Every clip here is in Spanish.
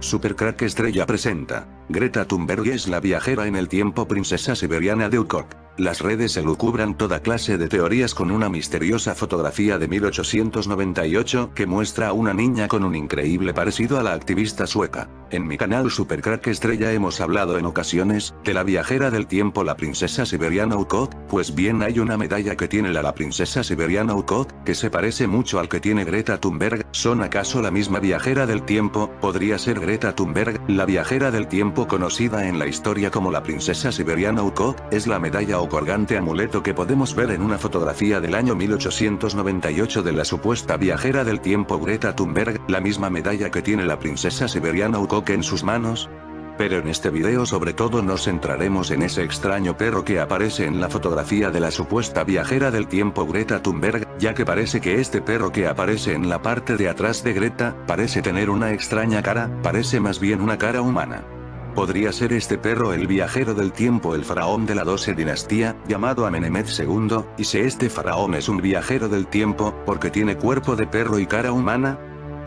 Supercrack Estrella presenta. Greta Thunberg es la viajera en el tiempo princesa siberiana de Ukok. Las redes elucubran toda clase de teorías con una misteriosa fotografía de 1898 que muestra a una niña con un increíble parecido a la activista sueca. En mi canal Supercrack Estrella hemos hablado en ocasiones de la viajera del tiempo, la princesa siberiana Ukok. Pues bien, hay una medalla que tiene la princesa siberiana Ukok, que se parece mucho al que tiene Greta Thunberg. ¿Son acaso la misma viajera del tiempo? ¿Podría ser Greta Thunberg, la viajera del tiempo conocida en la historia como la princesa siberiana Ukok? Es la medalla o colgante amuleto que podemos ver en una fotografía del año 1898 de la supuesta viajera del tiempo Greta Thunberg, la misma medalla que tiene la princesa siberiana Ukok en sus manos. Pero en este video sobre todo nos centraremos en ese extraño perro que aparece en la fotografía de la supuesta viajera del tiempo Greta Thunberg, ya que parece que este perro que aparece en la parte de atrás de Greta, parece tener una extraña cara, parece más bien una cara humana. ¿Podría ser este perro el viajero del tiempo, el faraón de la 12 dinastía, llamado Amenemhet II? ¿Y si este faraón es un viajero del tiempo, porque tiene cuerpo de perro y cara humana?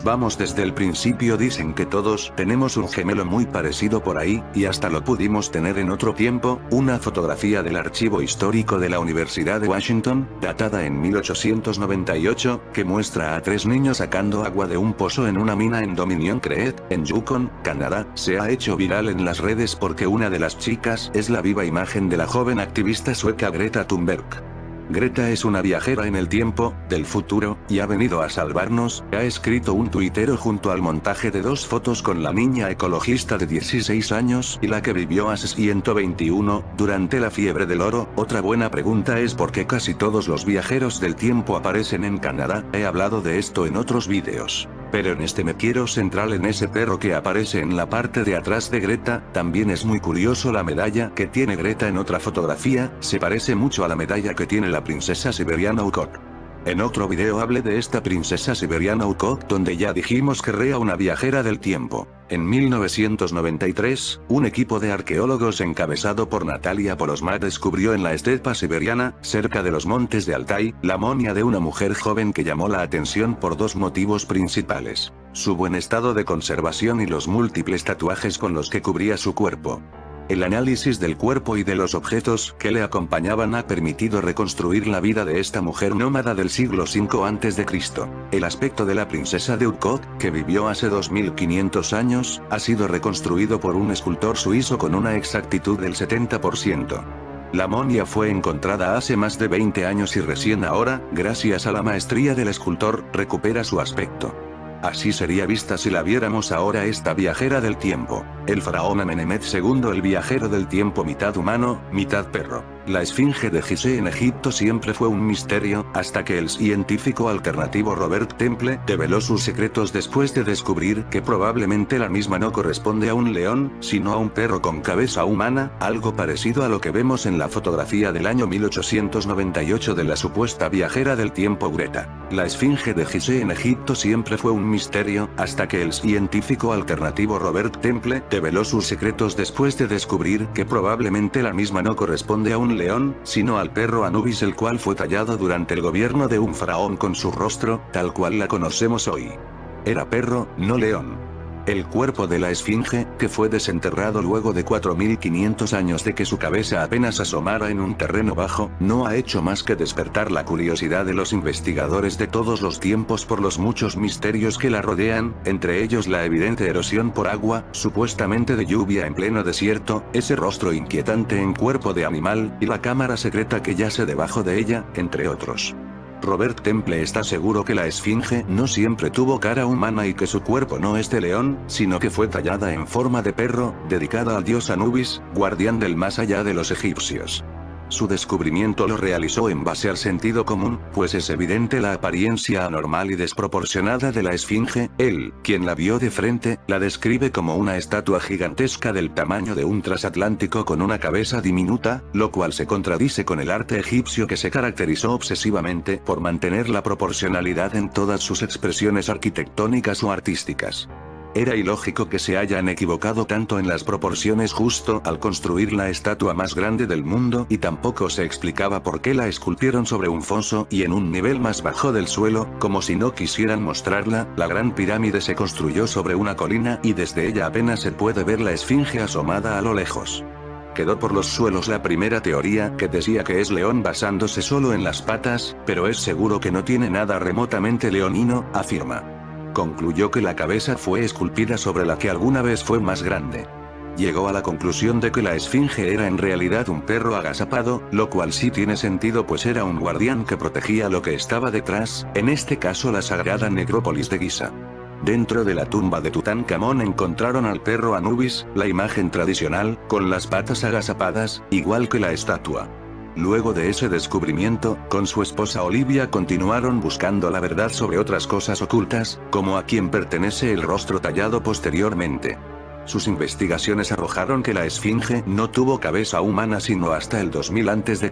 Vamos desde el principio. Dicen que todos tenemos un gemelo muy parecido por ahí, y hasta lo pudimos tener en otro tiempo. Una fotografía del archivo histórico de la Universidad de Washington, datada en 1898, que muestra a 3 niños sacando agua de un pozo en una mina en Dominion Creek, en Yukon, Canadá. Se ha hecho viral en las redes porque una de las chicas es la viva imagen de la joven activista sueca Greta Thunberg. Greta es una viajera en el tiempo, del futuro, y ha venido a salvarnos, ha escrito un tuitero junto al montaje de 2 fotos con la niña ecologista de 16 años y la que vivió hace 121, durante la fiebre del oro. Otra buena pregunta es por qué casi todos los viajeros del tiempo aparecen en Canadá. He hablado de esto en otros vídeos, pero en este me quiero centrar en ese perro que aparece en la parte de atrás de Greta. También es muy curioso la medalla que tiene Greta en otra fotografía, se parece mucho a la medalla que tiene la princesa siberiana Ukok. En otro video hablé de esta princesa siberiana Ukok, donde ya dijimos que era una viajera del tiempo. En 1993, un equipo de arqueólogos encabezado por Natalia Polosma descubrió en la estepa siberiana, cerca de los montes de Altai, la momia de una mujer joven que llamó la atención por 2 motivos principales: su buen estado de conservación y los múltiples tatuajes con los que cubría su cuerpo. El análisis del cuerpo y de los objetos que le acompañaban ha permitido reconstruir la vida de esta mujer nómada del siglo V a.C. El aspecto de la princesa de Ukok, que vivió hace 2500 años, ha sido reconstruido por un escultor suizo con una exactitud del 70%. La momia fue encontrada hace más de 20 años y recién ahora, gracias a la maestría del escultor, recupera su aspecto. Así sería vista si la viéramos ahora esta viajera del tiempo. El faraón Amenemhet II, el viajero del tiempo mitad humano, mitad perro. La esfinge de Gizeh en Egipto siempre fue un misterio, hasta que el científico alternativo Robert Temple develó sus secretos después de descubrir que probablemente la misma no corresponde a un león, sino a un perro con cabeza humana, algo parecido a lo que vemos en la fotografía del año 1898 de la supuesta viajera del tiempo Greta. La esfinge de Gizeh en Egipto siempre fue un misterio, hasta que el científico alternativo Robert Temple develó sus secretos después de descubrir que probablemente la misma no corresponde a un león, sino al perro Anubis, el cual fue tallado durante el gobierno de un faraón con su rostro, tal cual la conocemos hoy. Era perro, no león. El cuerpo de la esfinge, que fue desenterrado luego de 4500 años de que su cabeza apenas asomara en un terreno bajo, no ha hecho más que despertar la curiosidad de los investigadores de todos los tiempos por los muchos misterios que la rodean, entre ellos la evidente erosión por agua, supuestamente de lluvia en pleno desierto, ese rostro inquietante en cuerpo de animal, y la cámara secreta que yace debajo de ella, entre otros. Robert Temple está seguro que la esfinge no siempre tuvo cara humana y que su cuerpo no es de león, sino que fue tallada en forma de perro, dedicada al dios Anubis, guardián del más allá de los egipcios. Su descubrimiento lo realizó en base al sentido común, pues es evidente la apariencia anormal y desproporcionada de la esfinge. Él, quien la vio de frente, la describe como una estatua gigantesca del tamaño de un transatlántico con una cabeza diminuta, lo cual se contradice con el arte egipcio, que se caracterizó obsesivamente por mantener la proporcionalidad en todas sus expresiones arquitectónicas o artísticas. Era ilógico que se hayan equivocado tanto en las proporciones justo al construir la estatua más grande del mundo y tampoco se explicaba por qué la esculpieron sobre un foso y en un nivel más bajo del suelo, como si no quisieran mostrarla. La gran pirámide se construyó sobre una colina y desde ella apenas se puede ver la esfinge asomada a lo lejos. Quedó por los suelos la primera teoría, que decía que es león basándose solo en las patas, pero es seguro que no tiene nada remotamente leonino, afirma. Concluyó que la cabeza fue esculpida sobre la que alguna vez fue más grande. Llegó a la conclusión de que la esfinge era en realidad un perro agazapado, lo cual sí tiene sentido pues era un guardián que protegía lo que estaba detrás, en este caso la sagrada necrópolis de Giza. Dentro de la tumba de Tutankamón encontraron al perro Anubis, la imagen tradicional, con las patas agazapadas, igual que la estatua. Luego de ese descubrimiento, con su esposa Olivia continuaron buscando la verdad sobre otras cosas ocultas, como a quién pertenece el rostro tallado posteriormente. Sus investigaciones arrojaron que la esfinge no tuvo cabeza humana sino hasta el 2000 a.C.,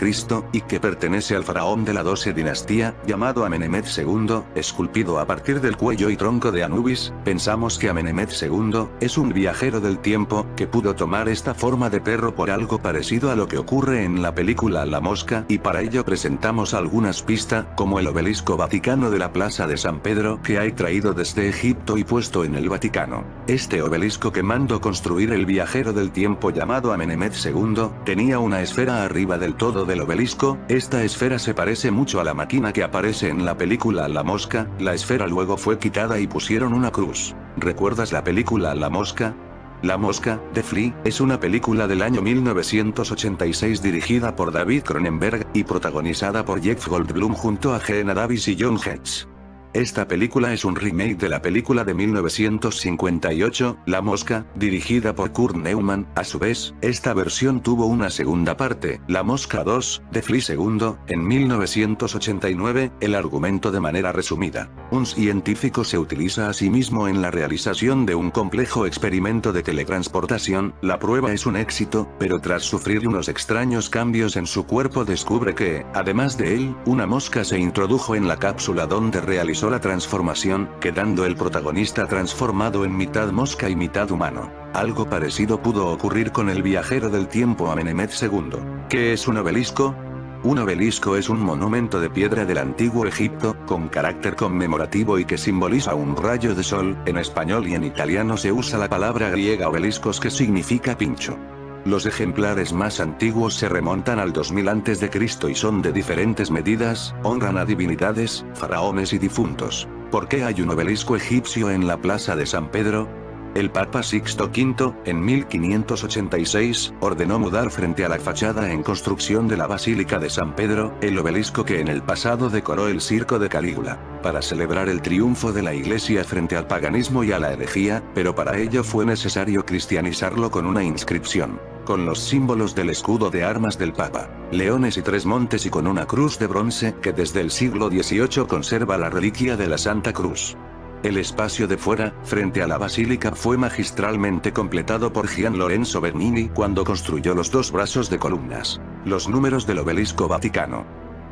y que pertenece al faraón de la 12 dinastía, llamado Amenemhet II, esculpido a partir del cuello y tronco de Anubis. Pensamos que Amenemhet II es un viajero del tiempo, que pudo tomar esta forma de perro por algo parecido a lo que ocurre en la película La Mosca, y para ello presentamos algunas pistas, como el obelisco vaticano de la Plaza de San Pedro, que hay traído desde Egipto y puesto en el Vaticano. Este obelisco que mandó construir el viajero del tiempo llamado Amenemhet II, tenía una esfera arriba del todo del obelisco. Esta esfera se parece mucho a la máquina que aparece en la película La Mosca. La esfera luego fue quitada y pusieron una cruz. ¿Recuerdas la película La Mosca? La Mosca, The Flea, es una película del año 1986 dirigida por David Cronenberg, y protagonizada por Jeff Goldblum junto a Geena Davis y John Hughes. Esta película es un remake de la película de 1958, La Mosca, dirigida por Kurt Neumann. A su vez, esta versión tuvo una segunda parte, La Mosca 2, The Flea II, en 1989, el argumento de manera resumida. Un científico se utiliza a sí mismo en la realización de un complejo experimento de teletransportación. La prueba es un éxito, pero tras sufrir unos extraños cambios en su cuerpo descubre que, además de él, una mosca se introdujo en la cápsula donde realizó la transformación, quedando el protagonista transformado en mitad mosca y mitad humano. Algo parecido pudo ocurrir con el viajero del tiempo Amenemhet II. ¿Qué es un obelisco? Un obelisco es un monumento de piedra del antiguo Egipto, con carácter conmemorativo y que simboliza un rayo de sol. En español y en italiano se usa la palabra griega obeliskos, que significa pincho. Los ejemplares más antiguos se remontan al 2000 a.C. y son de diferentes medidas, honran a divinidades, faraones y difuntos. ¿Por qué hay un obelisco egipcio en la Plaza de San Pedro? El Papa Sixto V, en 1586, ordenó mudar frente a la fachada en construcción de la Basílica de San Pedro, el obelisco que en el pasado decoró el circo de Calígula, para celebrar el triunfo de la Iglesia frente al paganismo y a la herejía, pero para ello fue necesario cristianizarlo con una inscripción, con los símbolos del escudo de armas del Papa, leones y 3 montes y con una cruz de bronce que desde el siglo XVIII conserva la reliquia de la Santa Cruz. El espacio de fuera, frente a la basílica, fue magistralmente completado por Gian Lorenzo Bernini cuando construyó los 2 brazos de columnas. Los números del obelisco vaticano.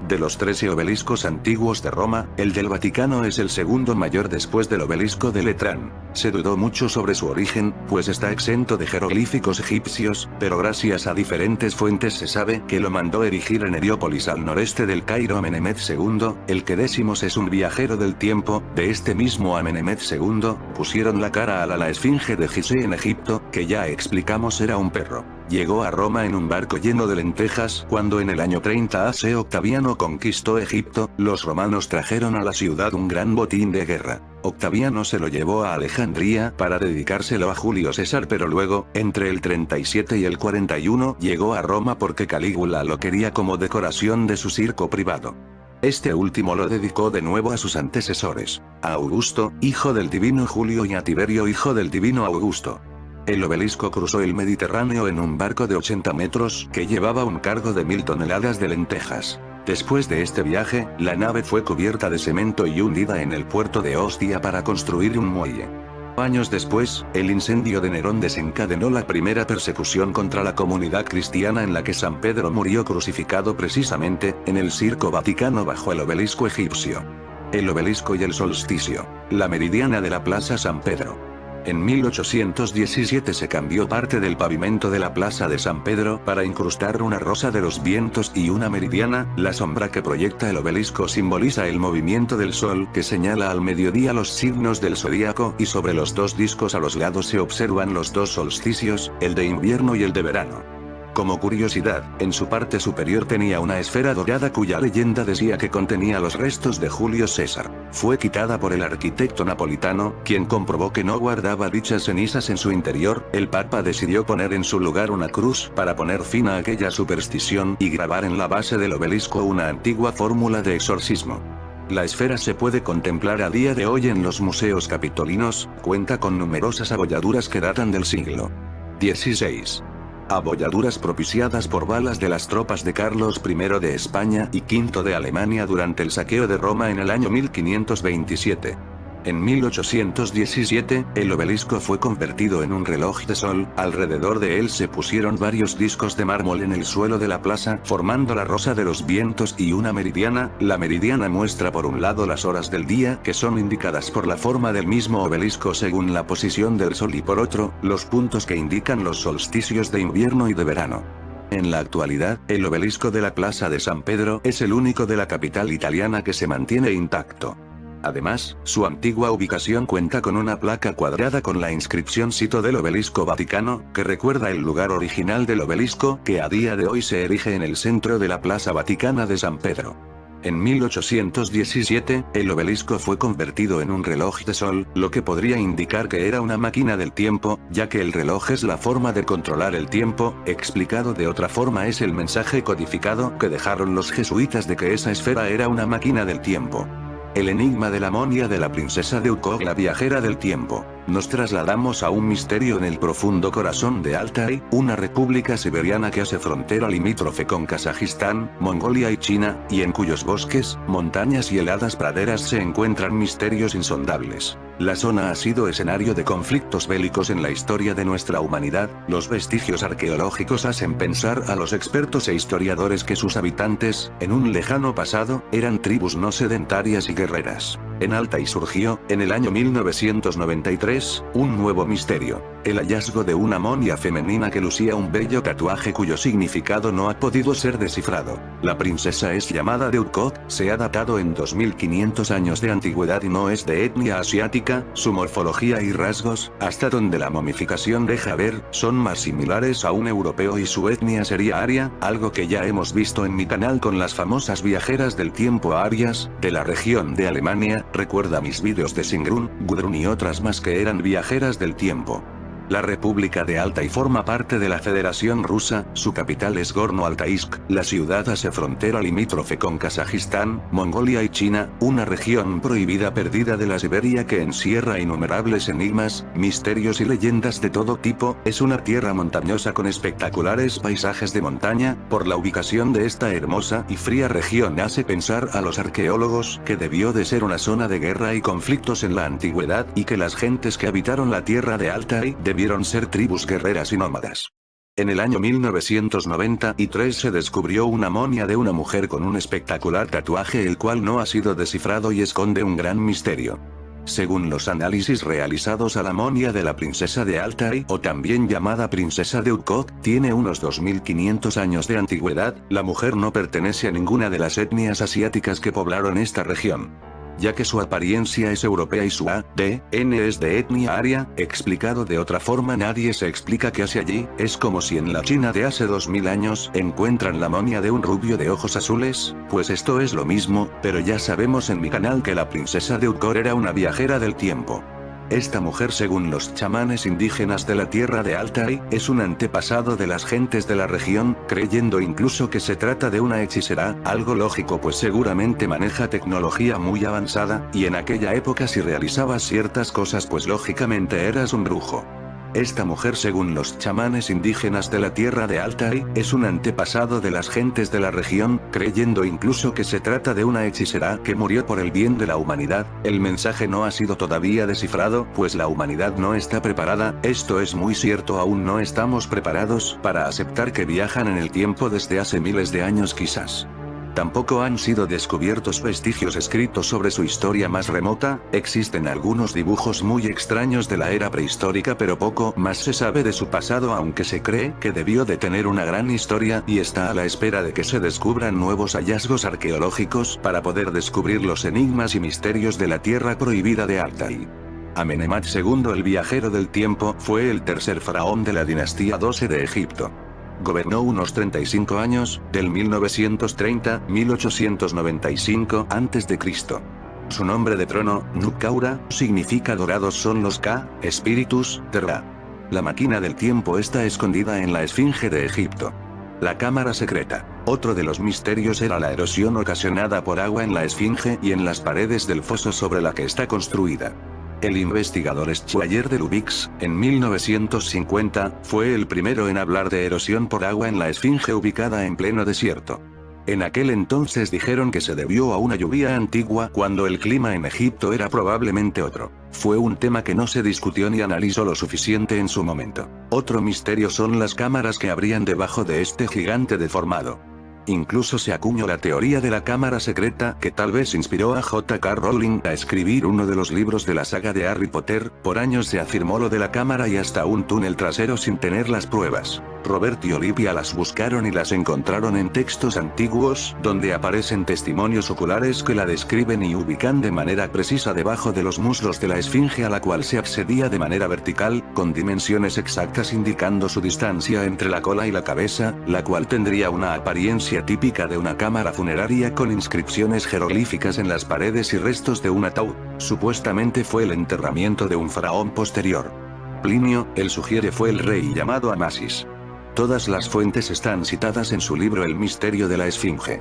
De los 13 obeliscos antiguos de Roma, el del Vaticano es el segundo mayor después del obelisco de Letrán. Se dudó mucho sobre su origen, pues está exento de jeroglíficos egipcios, pero gracias a diferentes fuentes se sabe que lo mandó erigir en Heliópolis al noreste del Cairo Amenemhet II, el que decimos es un viajero del tiempo. De este mismo Amenemhet II, pusieron la cara a la esfinge de Gizeh en Egipto, que ya explicamos era un perro. Llegó a Roma en un barco lleno de lentejas. Cuando en el año 30 AC Octaviano conquistó Egipto, los romanos trajeron a la ciudad un gran botín de guerra. Octaviano se lo llevó a Alejandría para dedicárselo a Julio César, pero luego, entre el 37 y el 41, llegó a Roma porque Calígula lo quería como decoración de su circo privado. Este último lo dedicó de nuevo a sus antecesores, a Augusto, hijo del divino Julio, y a Tiberio, hijo del divino Augusto. El obelisco cruzó el Mediterráneo en un barco de 80 metros, que llevaba un cargo de 1000 toneladas de lentejas. Después de este viaje, la nave fue cubierta de cemento y hundida en el puerto de Ostia para construir un muelle. Años después, el incendio de Nerón desencadenó la primera persecución contra la comunidad cristiana, en la que San Pedro murió crucificado precisamente, en el Circo Vaticano bajo el obelisco egipcio. El obelisco y el solsticio. La meridiana de la Plaza San Pedro. En 1817 se cambió parte del pavimento de la Plaza de San Pedro para incrustar una rosa de los vientos y una meridiana. La sombra que proyecta el obelisco simboliza el movimiento del sol que señala al mediodía los signos del zodíaco, y sobre los dos discos a los lados se observan los dos solsticios, el de invierno y el de verano. Como curiosidad, en su parte superior tenía una esfera dorada cuya leyenda decía que contenía los restos de Julio César. Fue quitada por el arquitecto napolitano, quien comprobó que no guardaba dichas cenizas en su interior. El Papa decidió poner en su lugar una cruz para poner fin a aquella superstición y grabar en la base del obelisco una antigua fórmula de exorcismo. La esfera se puede contemplar a día de hoy en los museos capitolinos. Cuenta con numerosas abolladuras que datan del siglo XVI. Abolladuras propiciadas por balas de las tropas de Carlos I de España y V de Alemania durante el saqueo de Roma en el año 1527. En 1817, el obelisco fue convertido en un reloj de sol. Alrededor de él se pusieron varios discos de mármol en el suelo de la plaza, formando la rosa de los vientos y una meridiana. La meridiana muestra por un lado las horas del día, que son indicadas por la forma del mismo obelisco según la posición del sol, y por otro, los puntos que indican los solsticios de invierno y de verano. En la actualidad, el obelisco de la Plaza de San Pedro es el único de la capital italiana que se mantiene intacto. Además, su antigua ubicación cuenta con una placa cuadrada con la inscripción Sito del Obelisco Vaticano, que recuerda el lugar original del obelisco, que a día de hoy se erige en el centro de la Plaza Vaticana de San Pedro. En 1817, el obelisco fue convertido en un reloj de sol, lo que podría indicar que era una máquina del tiempo, ya que el reloj es la forma de controlar el tiempo. Explicado de otra forma, es el mensaje codificado que dejaron los jesuitas de que esa esfera era una máquina del tiempo. El enigma de la momia de la princesa de Ukok, la viajera del tiempo. Nos trasladamos a un misterio en el profundo corazón de Altai, una república siberiana que hace frontera limítrofe con Kazajistán, Mongolia y China, y en cuyos bosques, montañas y heladas praderas se encuentran misterios insondables. La zona ha sido escenario de conflictos bélicos en la historia de nuestra humanidad. Los vestigios arqueológicos hacen pensar a los expertos e historiadores que sus habitantes, en un lejano pasado, eran tribus no sedentarias y guerreras. En Altai surgió, en el año 1993, un nuevo misterio: el hallazgo de una momia femenina que lucía un bello tatuaje cuyo significado no ha podido ser descifrado. La princesa es llamada de Ukok, se ha datado en 2500 años de antigüedad y no es de etnia asiática. Su morfología y rasgos, hasta donde la momificación deja ver, son más similares a un europeo, y su etnia sería aria, algo que ya hemos visto en mi canal con las famosas viajeras del tiempo arias, de la región de Alemania. Recuerda mis vídeos de Sigrun, Gudrun y otras más que eran viajeras del tiempo. La República de Altai forma parte de la Federación Rusa. Su capital es Gorno-Altaisk. La ciudad hace frontera limítrofe con Kazajistán, Mongolia y China, una región prohibida perdida de la Siberia que encierra innumerables enigmas, misterios y leyendas de todo tipo. Es una tierra montañosa con espectaculares paisajes de montaña. Por la ubicación de esta hermosa y fría región hace pensar a los arqueólogos que debió de ser una zona de guerra y conflictos en la antigüedad, y que las gentes que habitaron la tierra de Altai debieron ser tribus guerreras y nómadas. En el año 1993 se descubrió una momia de una mujer con un espectacular tatuaje, el cual no ha sido descifrado y esconde un gran misterio. Según los análisis realizados, a la momia de la princesa de Altai, o también llamada princesa de Ukok, tiene unos 2500 años de antigüedad. La mujer no pertenece a ninguna de las etnias asiáticas que poblaron esta región, ya que su apariencia es europea y su ADN es de etnia aria. Explicado de otra forma, nadie se explica qué hace allí. Es como si en la China de hace 2000 años encuentran la momia de un rubio de ojos azules. Pues esto es lo mismo, pero ya sabemos en mi canal que la princesa de Ukok era una viajera del tiempo. Esta mujer, según los chamanes indígenas de la tierra de Altai, es un antepasado de las gentes de la región, creyendo incluso que se trata de una hechicera, algo lógico pues seguramente maneja tecnología muy avanzada, y en aquella época si realizabas ciertas cosas pues lógicamente eras un brujo. Esta mujer, según los chamanes indígenas de la tierra de Altai, es un antepasado de las gentes de la región, creyendo incluso que se trata de una hechicera que murió por el bien de la humanidad. El mensaje no ha sido todavía descifrado, pues la humanidad no está preparada. Esto es muy cierto, aún no estamos preparados para aceptar que viajan en el tiempo desde hace miles de años quizás. Tampoco han sido descubiertos vestigios escritos sobre su historia más remota. Existen algunos dibujos muy extraños de la era prehistórica, pero poco más se sabe de su pasado, aunque se cree que debió de tener una gran historia y está a la espera de que se descubran nuevos hallazgos arqueológicos para poder descubrir los enigmas y misterios de la tierra prohibida de Altai. Amenemhat II el viajero del tiempo fue el tercer faraón de la dinastía 12 de Egipto. Gobernó unos 35 años, del 1930-1895 a.C. Su nombre de trono, Nukkaura, significa dorados son los Ka, espíritus, de Ra. La máquina del tiempo está escondida en la Esfinge de Egipto. La cámara secreta. Otro de los misterios era la erosión ocasionada por agua en la Esfinge y en las paredes del foso sobre la que está construida. El investigador Schwayer de Lubix, en 1950, fue el primero en hablar de erosión por agua en la Esfinge ubicada en pleno desierto. En aquel entonces dijeron que se debió a una lluvia antigua cuando el clima en Egipto era probablemente otro. Fue un tema que no se discutió ni analizó lo suficiente en su momento. Otro misterio son las cámaras que habrían debajo de este gigante deformado. Incluso se acuñó la teoría de la cámara secreta, que tal vez inspiró a J.K. Rowling a escribir uno de los libros de la saga de Harry Potter. Por años se afirmó lo de la cámara y hasta un túnel trasero sin tener las pruebas. Robert y Olivia las buscaron y las encontraron en textos antiguos, donde aparecen testimonios oculares que la describen y ubican de manera precisa debajo de los muslos de la Esfinge, a la cual se accedía de manera vertical, con dimensiones exactas indicando su distancia entre la cola y la cabeza, la cual tendría una apariencia típica de una cámara funeraria con inscripciones jeroglíficas en las paredes y restos de un ataúd. Supuestamente fue el enterramiento de un faraón posterior. Plinio, el sugiere, fue el rey llamado Amasis. Todas las fuentes están citadas en su libro El misterio de la Esfinge.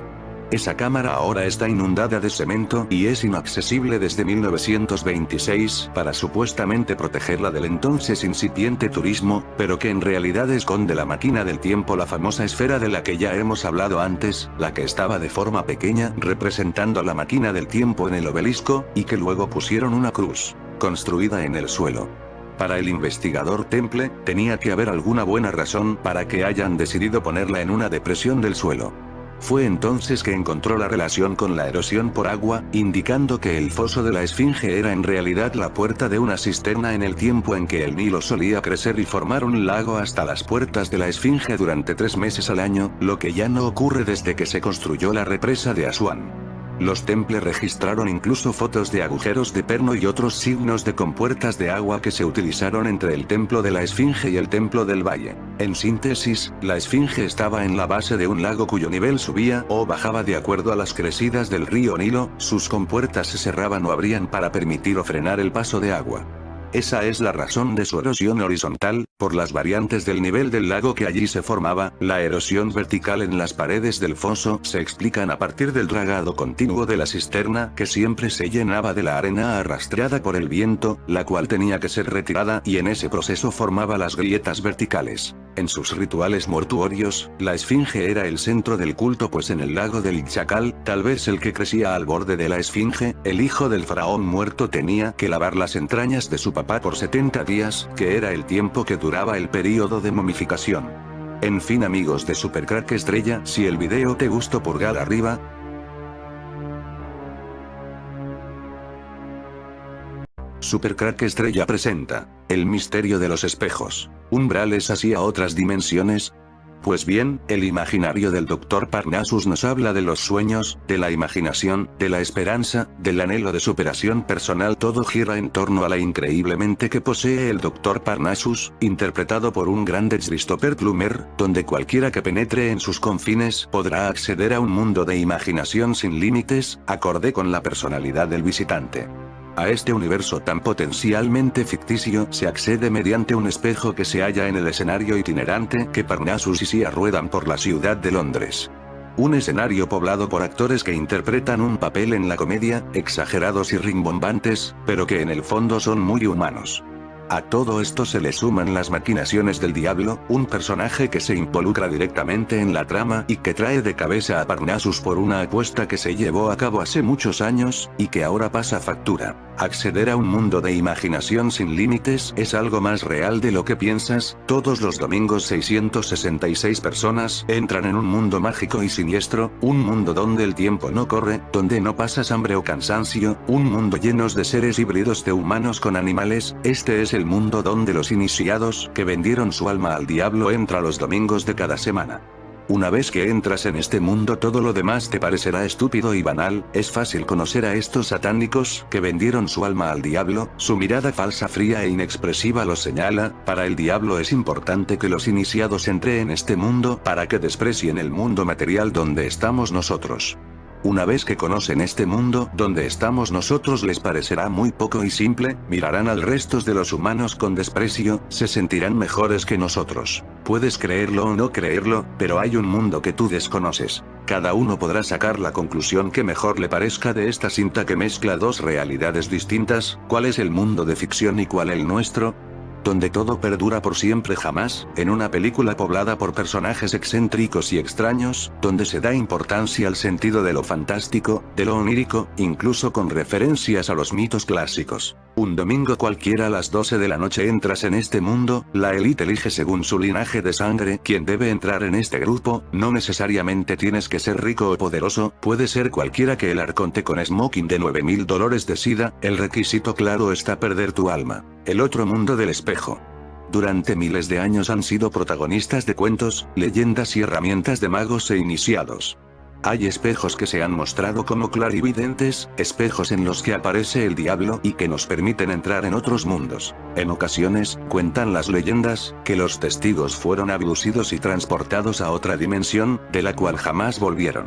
Esa cámara ahora está inundada de cemento y es inaccesible desde 1926 para supuestamente protegerla del entonces incipiente turismo, pero que en realidad esconde la máquina del tiempo, la famosa esfera de la que ya hemos hablado antes, la que estaba de forma pequeña representando la máquina del tiempo en el obelisco, y que luego pusieron una cruz construida en el suelo. Para el investigador Temple, tenía que haber alguna buena razón para que hayan decidido ponerla en una depresión del suelo. Fue entonces que encontró la relación con la erosión por agua, indicando que el foso de la Esfinge era en realidad la puerta de una cisterna en el tiempo en que el Nilo solía crecer y formar un lago hasta las puertas de la Esfinge durante 3 meses al año, lo que ya no ocurre desde que se construyó la represa de Asuán. Los Temple registraron incluso fotos de agujeros de perno y otros signos de compuertas de agua que se utilizaron entre el templo de la Esfinge y el templo del valle. En síntesis, la Esfinge estaba en la base de un lago cuyo nivel subía o bajaba de acuerdo a las crecidas del río Nilo. Sus compuertas se cerraban o abrían para permitir o frenar el paso de agua. Esa es la razón de su erosión horizontal, por las variantes del nivel del lago que allí se formaba. La erosión vertical en las paredes del foso se explican a partir del dragado continuo de la cisterna, que siempre se llenaba de la arena arrastrada por el viento, la cual tenía que ser retirada, y en ese proceso formaba las grietas verticales. En sus rituales mortuorios, la Esfinge era el centro del culto, pues en el lago del Chacal, tal vez el que crecía al borde de la Esfinge, el hijo del faraón muerto tenía que lavar las entrañas de su papá por 70 días, que era el tiempo que duraba el período de momificación. En fin, amigos de Supercrack Estrella, si el video te gustó, pulgar arriba. Supercrack Estrella presenta El misterio de los espejos. ¿Umbrales hacia otras dimensiones? Pues bien, el imaginario del Dr. Parnassus nos habla de los sueños, de la imaginación, de la esperanza, del anhelo de superación personal. Todo gira en torno a la increíble mente que posee el Dr. Parnassus, interpretado por un gran Christopher Plummer, donde cualquiera que penetre en sus confines podrá acceder a un mundo de imaginación sin límites, acorde con la personalidad del visitante. A este universo tan potencialmente ficticio se accede mediante un espejo que se halla en el escenario itinerante que Parnassus y Sia ruedan por la ciudad de Londres. Un escenario poblado por actores que interpretan un papel en la comedia, exagerados y rimbombantes, pero que en el fondo son muy humanos. A todo esto se le suman las maquinaciones del diablo, un personaje que se involucra directamente en la trama y que trae de cabeza a Parnassus por una apuesta que se llevó a cabo hace muchos años, y que ahora pasa factura. Acceder a un mundo de imaginación sin límites es algo más real de lo que piensas. Todos los domingos 666 personas entran en un mundo mágico y siniestro, un mundo donde el tiempo no corre, donde no pasas hambre o cansancio, un mundo lleno de seres híbridos de humanos con animales. Este es el mundo donde los iniciados, que vendieron su alma al diablo, entran los domingos de cada semana. Una vez que entras en este mundo, todo lo demás te parecerá estúpido y banal. Es fácil conocer a estos satánicos, que vendieron su alma al diablo. Su mirada falsa, fría e inexpresiva los señala. Para el diablo es importante que los iniciados entren en este mundo, para que desprecien el mundo material donde estamos nosotros. Una vez que conocen este mundo donde estamos nosotros, les parecerá muy poco y simple, mirarán al resto de los humanos con desprecio, se sentirán mejores que nosotros. Puedes creerlo o no creerlo, pero hay un mundo que tú desconoces. Cada uno podrá sacar la conclusión que mejor le parezca de esta cinta que mezcla dos realidades distintas. ¿Cuál es el mundo de ficción y cuál el nuestro? Donde todo perdura por siempre jamás, en una película poblada por personajes excéntricos y extraños, donde se da importancia al sentido de lo fantástico, de lo onírico, incluso con referencias a los mitos clásicos. Un domingo cualquiera a las 12 de la noche entras en este mundo. La élite elige según su linaje de sangre quién debe entrar en este grupo. No necesariamente tienes que ser rico o poderoso, puede ser cualquiera que el arconte con smoking de $9.000 decida. El requisito claro está perder tu alma. El otro mundo del espejo. Durante miles de años han sido protagonistas de cuentos, leyendas y herramientas de magos e iniciados. Hay espejos que se han mostrado como clarividentes, espejos en los que aparece el diablo y que nos permiten entrar en otros mundos. En ocasiones, cuentan las leyendas, que los testigos fueron abducidos y transportados a otra dimensión, de la cual jamás volvieron.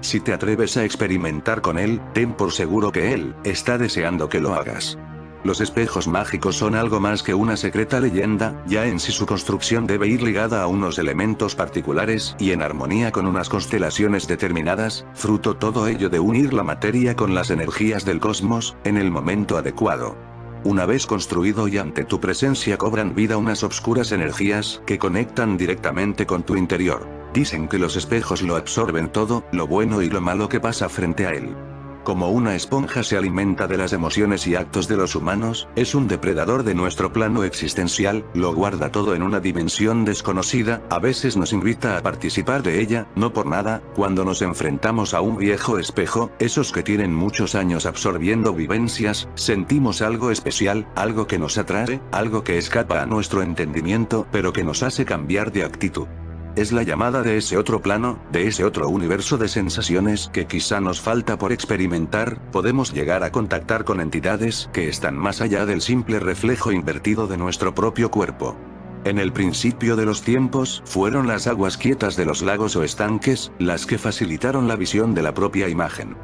Si te atreves a experimentar con él, ten por seguro que él está deseando que lo hagas. Los espejos mágicos son algo más que una secreta leyenda, ya en sí su construcción debe ir ligada a unos elementos particulares y en armonía con unas constelaciones determinadas, fruto todo ello de unir la materia con las energías del cosmos, en el momento adecuado. Una vez construido y ante tu presencia cobran vida unas obscuras energías que conectan directamente con tu interior. Dicen que los espejos lo absorben todo, lo bueno y lo malo que pasa frente a él. Como una esponja se alimenta de las emociones y actos de los humanos, es un depredador de nuestro plano existencial, lo guarda todo en una dimensión desconocida, a veces nos invita a participar de ella, no por nada. Cuando nos enfrentamos a un viejo espejo, esos que tienen muchos años absorbiendo vivencias, sentimos algo especial, algo que nos atrae, algo que escapa a nuestro entendimiento, pero que nos hace cambiar de actitud. Es la llamada de ese otro plano, de ese otro universo de sensaciones que quizá nos falta por experimentar. Podemos llegar a contactar con entidades que están más allá del simple reflejo invertido de nuestro propio cuerpo. En el principio de los tiempos, fueron las aguas quietas de los lagos o estanques, las que facilitaron la visión de la propia imagen.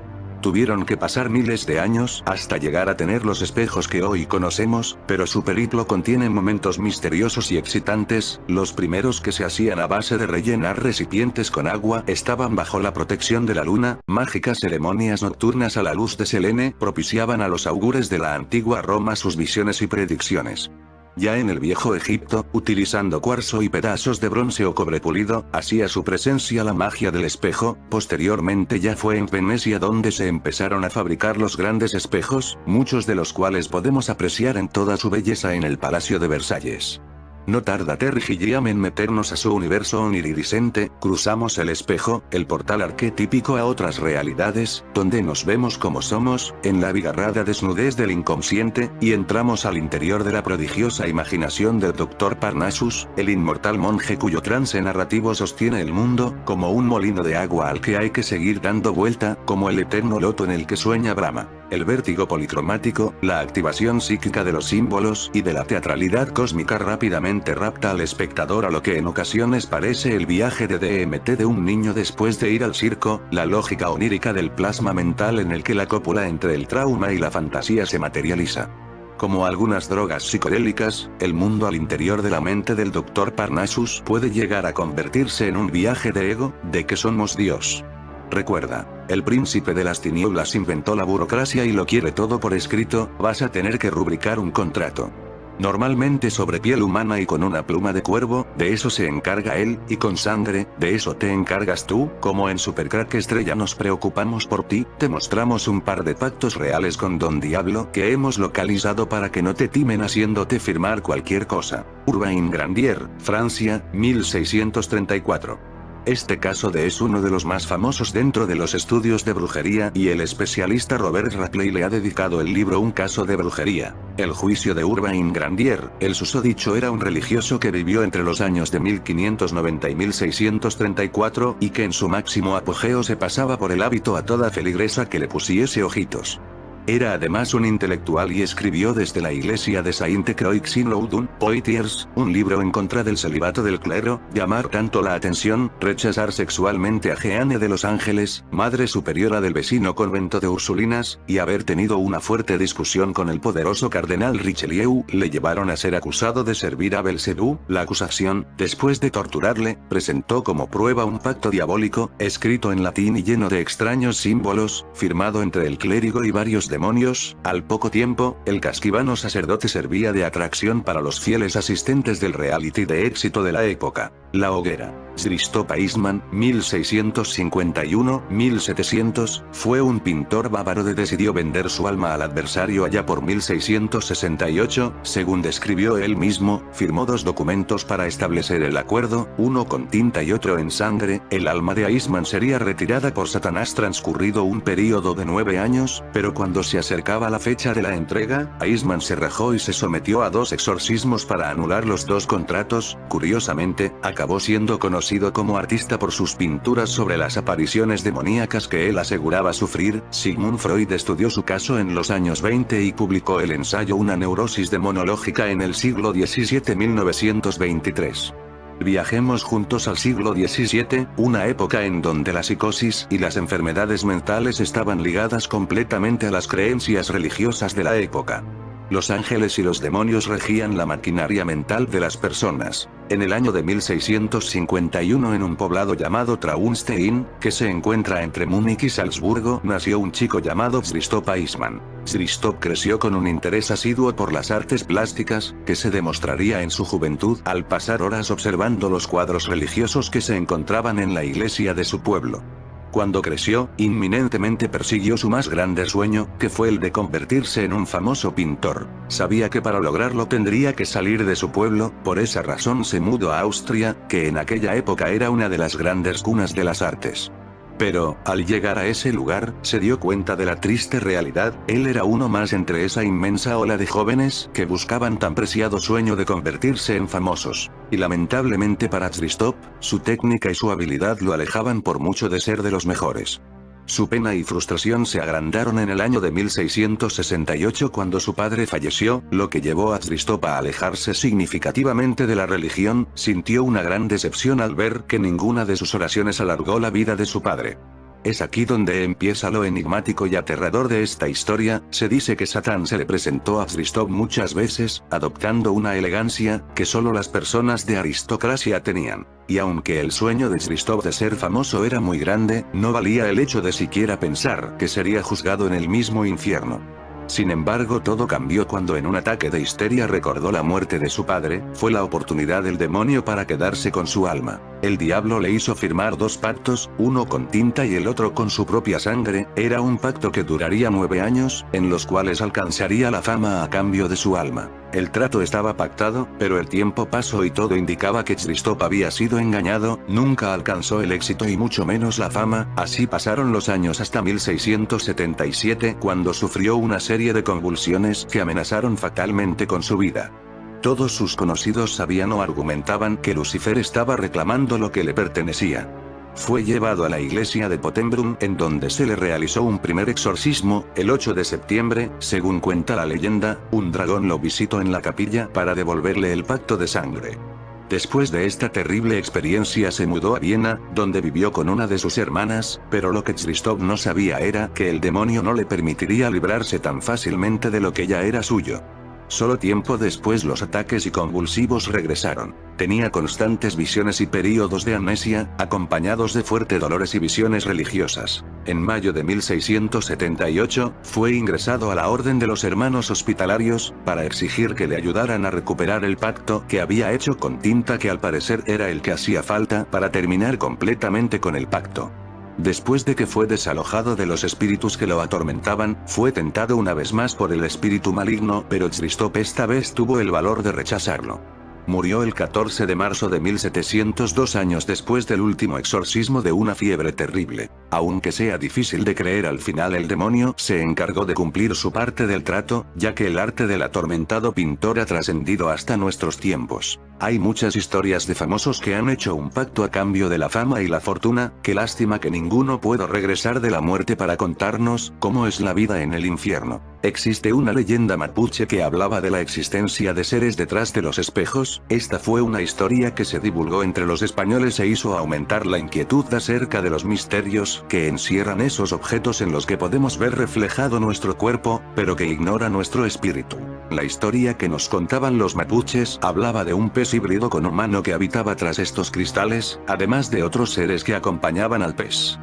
Tuvieron que pasar miles de años hasta llegar a tener los espejos que hoy conocemos, pero su periplo contiene momentos misteriosos y excitantes. Los primeros, que se hacían a base de rellenar recipientes con agua, estaban bajo la protección de la luna. Mágicas ceremonias nocturnas a la luz de Selene propiciaban a los augures de la antigua Roma sus visiones y predicciones. Ya en el viejo Egipto, utilizando cuarzo y pedazos de bronce o cobre pulido, hacía su presencia la magia del espejo. Posteriormente ya fue en Venecia donde se empezaron a fabricar los grandes espejos, muchos de los cuales podemos apreciar en toda su belleza en el Palacio de Versalles. No tarda Terry Gilliam en meternos a su universo oniridiscente. Cruzamos el espejo, el portal arquetípico a otras realidades, donde nos vemos como somos, en la abigarrada desnudez del inconsciente, y entramos al interior de la prodigiosa imaginación del Dr. Parnassus, el inmortal monje cuyo trance narrativo sostiene el mundo, como un molino de agua al que hay que seguir dando vuelta, como el eterno loto en el que sueña Brahma. El vértigo policromático, la activación psíquica de los símbolos y de la teatralidad cósmica rápidamente rapta al espectador a lo que en ocasiones parece el viaje de DMT de un niño después de ir al circo, la lógica onírica del plasma mental en el que la cópula entre el trauma y la fantasía se materializa. Como algunas drogas psicodélicas, el mundo al interior de la mente del Dr. Parnassus puede llegar a convertirse en un viaje de ego, de que somos Dios. Recuerda, el príncipe de las tinieblas inventó la burocracia y lo quiere todo por escrito. Vas a tener que rubricar un contrato. Normalmente sobre piel humana y con una pluma de cuervo, de eso se encarga él, y con sangre, de eso te encargas tú, como en Supercrack Estrella nos preocupamos por ti, te mostramos un par de pactos reales con Don Diablo que hemos localizado para que no te timen haciéndote firmar cualquier cosa. Urbain Grandier, Francia, 1634. Este caso es uno de los más famosos dentro de los estudios de brujería y el especialista Robert Rapley le ha dedicado el libro Un caso de brujería. El juicio de Urbain Grandier, el susodicho era un religioso que vivió entre los años de 1590 y 1634 y que en su máximo apogeo se pasaba por el hábito a toda feligresa que le pusiese ojitos. Era además un intelectual y escribió desde la iglesia de Sainte-Croix in Loudun, Poitiers, un libro en contra del celibato del clero, llamar tanto la atención, rechazar sexualmente a Jeanne de los Ángeles, madre superiora del vecino convento de Ursulinas, y haber tenido una fuerte discusión con el poderoso cardenal Richelieu, le llevaron a ser acusado de servir a Belcebú. La acusación, después de torturarle, presentó como prueba un pacto diabólico, escrito en latín y lleno de extraños símbolos, firmado entre el clérigo y varios demonios. Al poco tiempo, el casquivano sacerdote servía de atracción para los fieles asistentes del reality de éxito de la época, La Hoguera. Christoph Eismann, 1651-1700, fue un pintor bávaro que decidió vender su alma al adversario allá por 1668, según describió él mismo, firmó dos documentos para establecer el acuerdo, uno con tinta y otro en sangre. El alma de Eismann sería retirada por Satanás transcurrido un período de 9 años, pero cuando se acercaba la fecha de la entrega, Eismann se rajó y se sometió a 2 exorcismos para anular los 2 contratos. Curiosamente, acabó siendo conocido como artista por sus pinturas sobre las apariciones demoníacas que él aseguraba sufrir. Sigmund Freud estudió su caso en los años 20 y publicó el ensayo Una neurosis demonológica en el siglo XVII 1923. Viajemos juntos al siglo XVII, una época en donde la psicosis y las enfermedades mentales estaban ligadas completamente a las creencias religiosas de la época. Los ángeles y los demonios regían la maquinaria mental de las personas. En el año de 1651 en un poblado llamado Traunstein, que se encuentra entre Múnich y Salzburgo, nació un chico llamado Christoph Eismann. Christoph creció con un interés asiduo por las artes plásticas, que se demostraría en su juventud al pasar horas observando los cuadros religiosos que se encontraban en la iglesia de su pueblo. Cuando creció, inminentemente persiguió su más grande sueño, que fue el de convertirse en un famoso pintor. Sabía que para lograrlo tendría que salir de su pueblo, por esa razón se mudó a Austria, que en aquella época era una de las grandes cunas de las artes. Pero, al llegar a ese lugar, se dio cuenta de la triste realidad. Él era uno más entre esa inmensa ola de jóvenes que buscaban tan preciado sueño de convertirse en famosos. Y lamentablemente para Christoph, su técnica y su habilidad lo alejaban por mucho de ser de los mejores. Su pena y frustración se agrandaron en el año de 1668 cuando su padre falleció, lo que llevó a Christoph a alejarse significativamente de la religión. Sintió una gran decepción al ver que ninguna de sus oraciones alargó la vida de su padre. Es aquí donde empieza lo enigmático y aterrador de esta historia. Se dice que Satán se le presentó a Christoph muchas veces, adoptando una elegancia que solo las personas de aristocracia tenían. Y aunque el sueño de Christoph de ser famoso era muy grande, no valía el hecho de siquiera pensar que sería juzgado en el mismo infierno. Sin embargo, todo cambió cuando en un ataque de histeria recordó la muerte de su padre. Fue la oportunidad del demonio para quedarse con su alma. El diablo le hizo firmar 2 pactos, uno con tinta y el otro con su propia sangre. Era un pacto que duraría 9 años, en los cuales alcanzaría la fama a cambio de su alma. El trato estaba pactado, pero el tiempo pasó y todo indicaba que Christoph había sido engañado. Nunca alcanzó el éxito y mucho menos la fama. Así pasaron los años hasta 1677, cuando sufrió una serie de convulsiones que amenazaron fatalmente con su vida. Todos sus conocidos sabían o argumentaban que Lucifer estaba reclamando lo que le pertenecía. Fue llevado a la iglesia de Pottenbrunn, en donde se le realizó un primer exorcismo. El 8 de septiembre, según cuenta la leyenda, un dragón lo visitó en la capilla para devolverle el pacto de sangre. Después de esta terrible experiencia se mudó a Viena, donde vivió con una de sus hermanas, pero lo que Christoph no sabía era que el demonio no le permitiría librarse tan fácilmente de lo que ya era suyo. Solo tiempo después los ataques y convulsivos regresaron. Tenía constantes visiones y períodos de amnesia, acompañados de fuertes dolores y visiones religiosas. En mayo de 1678, fue ingresado a la Orden de los Hermanos Hospitalarios, para exigir que le ayudaran a recuperar el pacto que había hecho con tinta, que al parecer era el que hacía falta para terminar completamente con el pacto. Después de que fue desalojado de los espíritus que lo atormentaban, fue tentado una vez más por el espíritu maligno, pero Christoph esta vez tuvo el valor de rechazarlo. Murió el 14 de marzo de 1702, años después del último exorcismo de una fiebre terrible. Aunque sea difícil de creer, al final el demonio se encargó de cumplir su parte del trato, ya que el arte del atormentado pintor ha trascendido hasta nuestros tiempos. Hay muchas historias de famosos que han hecho un pacto a cambio de la fama y la fortuna. Qué lástima que ninguno pueda regresar de la muerte para contarnos cómo es la vida en el infierno. Existe una leyenda mapuche que hablaba de la existencia de seres detrás de los espejos. Esta fue una historia que se divulgó entre los españoles e hizo aumentar la inquietud acerca de los misterios que encierran esos objetos en los que podemos ver reflejado nuestro cuerpo, pero que ignora nuestro espíritu. La historia que nos contaban los mapuches hablaba de un pez híbrido con humano que habitaba tras estos cristales, además de otros seres que acompañaban al pez.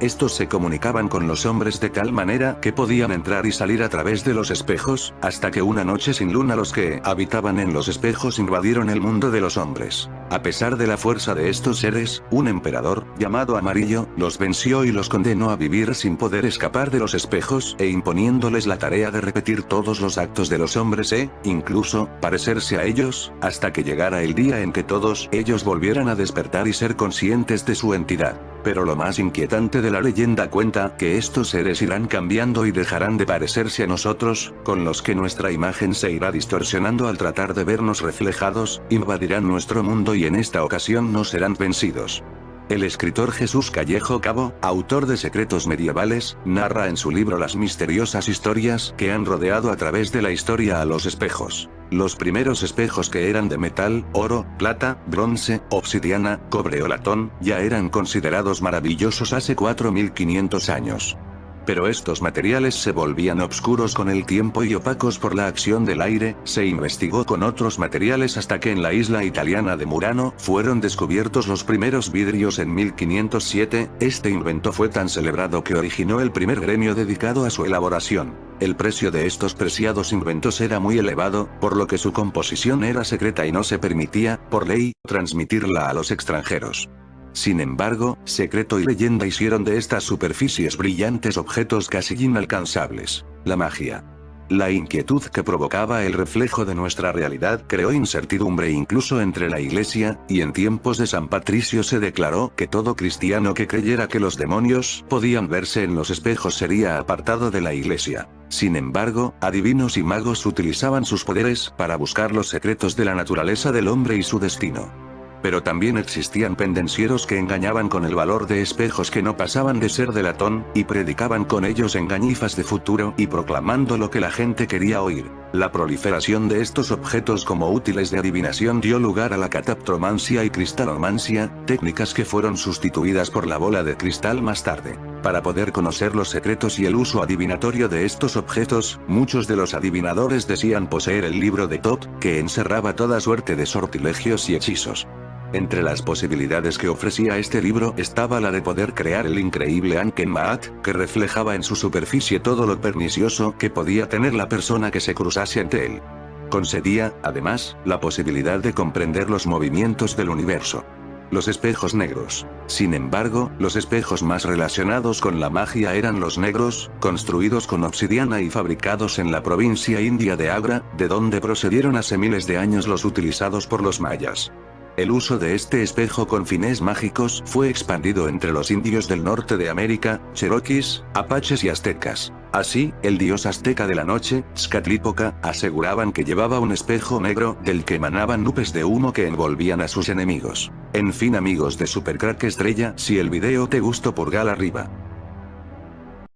Estos se comunicaban con los hombres de tal manera que podían entrar y salir a través de los espejos, hasta que una noche sin luna los que habitaban en los espejos invadieron el mundo de los hombres. A pesar de la fuerza de estos seres, un emperador, llamado Amarillo, los venció y los condenó a vivir sin poder escapar de los espejos, e imponiéndoles la tarea de repetir todos los actos de los hombres incluso, parecerse a ellos, hasta que llegara el día en que todos ellos volvieran a despertar y ser conscientes de su entidad. Pero lo más inquietante de la leyenda cuenta que estos seres irán cambiando y dejarán de parecerse a nosotros, con los que nuestra imagen se irá distorsionando al tratar de vernos reflejados, invadirán nuestro mundo y en esta ocasión no serán vencidos. El escritor Jesús Callejo Cabo, autor de Secretos Medievales, narra en su libro las misteriosas historias que han rodeado a través de la historia a los espejos. Los primeros espejos, que eran de metal, oro, plata, bronce, obsidiana, cobre o latón, ya eran considerados maravillosos hace 4500 años. Pero estos materiales se volvían oscuros con el tiempo y opacos por la acción del aire. Se investigó con otros materiales hasta que en la isla italiana de Murano fueron descubiertos los primeros vidrios en 1507. Este invento fue tan celebrado que originó el primer gremio dedicado a su elaboración. El precio de estos preciados inventos era muy elevado, por lo que su composición era secreta y no se permitía, por ley, transmitirla a los extranjeros. Sin embargo, secreto y leyenda hicieron de estas superficies brillantes objetos casi inalcanzables. La magia. La inquietud que provocaba el reflejo de nuestra realidad creó incertidumbre incluso entre la Iglesia, y en tiempos de San Patricio se declaró que todo cristiano que creyera que los demonios podían verse en los espejos sería apartado de la Iglesia. Sin embargo, adivinos y magos utilizaban sus poderes para buscar los secretos de la naturaleza del hombre y su destino. Pero también existían pendencieros que engañaban con el valor de espejos que no pasaban de ser de latón, y predicaban con ellos engañifas de futuro y proclamando lo que la gente quería oír. La proliferación de estos objetos como útiles de adivinación dio lugar a la cataptromancia y cristalomancia, técnicas que fueron sustituidas por la bola de cristal más tarde. Para poder conocer los secretos y el uso adivinatorio de estos objetos, muchos de los adivinadores decían poseer el libro de Thoth, que encerraba toda suerte de sortilegios y hechizos. Entre las posibilidades que ofrecía este libro estaba la de poder crear el increíble Anken Maat, que reflejaba en su superficie todo lo pernicioso que podía tener la persona que se cruzase ante él. Concedía, además, la posibilidad de comprender los movimientos del universo. Los espejos negros. Sin embargo, los espejos más relacionados con la magia eran los negros, construidos con obsidiana y fabricados en la provincia india de Agra, de donde procedieron hace miles de años los utilizados por los mayas. El uso de este espejo con fines mágicos fue expandido entre los indios del norte de América, cherokees, apaches y aztecas. Así, el dios azteca de la noche, Xcatlipoca, aseguraban que llevaba un espejo negro del que emanaban nubes de humo que envolvían a sus enemigos. En fin, amigos de Supercrack Estrella, si el video te gustó, pulgar arriba.